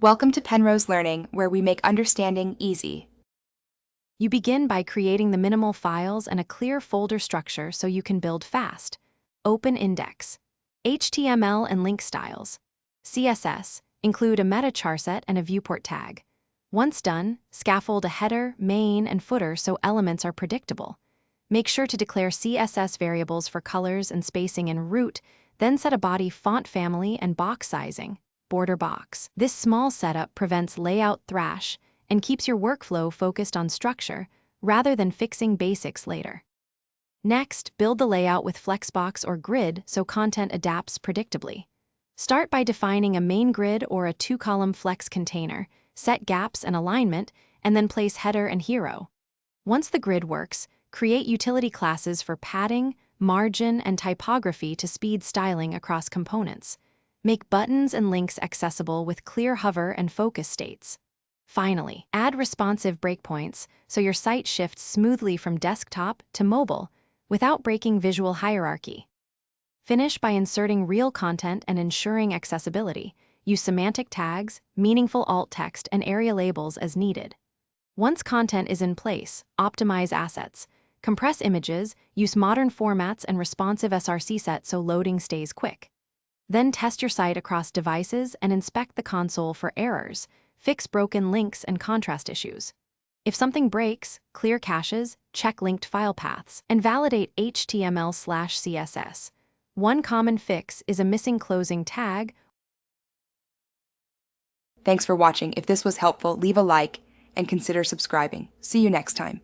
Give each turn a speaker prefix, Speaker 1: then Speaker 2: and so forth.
Speaker 1: Welcome to Penrose Learning, where we make understanding easy.
Speaker 2: You begin by creating the minimal files and a clear folder structure so you can build fast. Open index. HTML and link styles. CSS. Include a meta charset and a viewport tag. Once done, scaffold a header, main, and footer so elements are predictable. Make sure to declare CSS variables for colors and spacing in root, then set a body font family and box sizing. Border box. This small setup prevents layout thrash and keeps your workflow focused on structure rather than fixing basics later. Next, build the layout with Flexbox or grid so content adapts predictably. Start by defining a main grid or a two-column flex container, set gaps and alignment, and then place header and hero. Once the grid works, create utility classes for padding, margin, and typography to speed styling across components. Make buttons and links accessible with clear hover and focus states. Finally, add responsive breakpoints so your site shifts smoothly from desktop to mobile without breaking visual hierarchy. Finish by inserting real content and ensuring accessibility. Use semantic tags, meaningful alt text, and area labels as needed. Once content is in place, optimize assets. Compress images, use modern formats and responsive src set so loading stays quick. Then test your site across devices and inspect the console for errors. Fix broken links and contrast issues. If something breaks, clear caches, check linked file paths, and validate HTML/CSS. One common fix is a missing closing tag.
Speaker 1: Thanks for watching. If this was helpful, leave a like and consider subscribing. See you next time.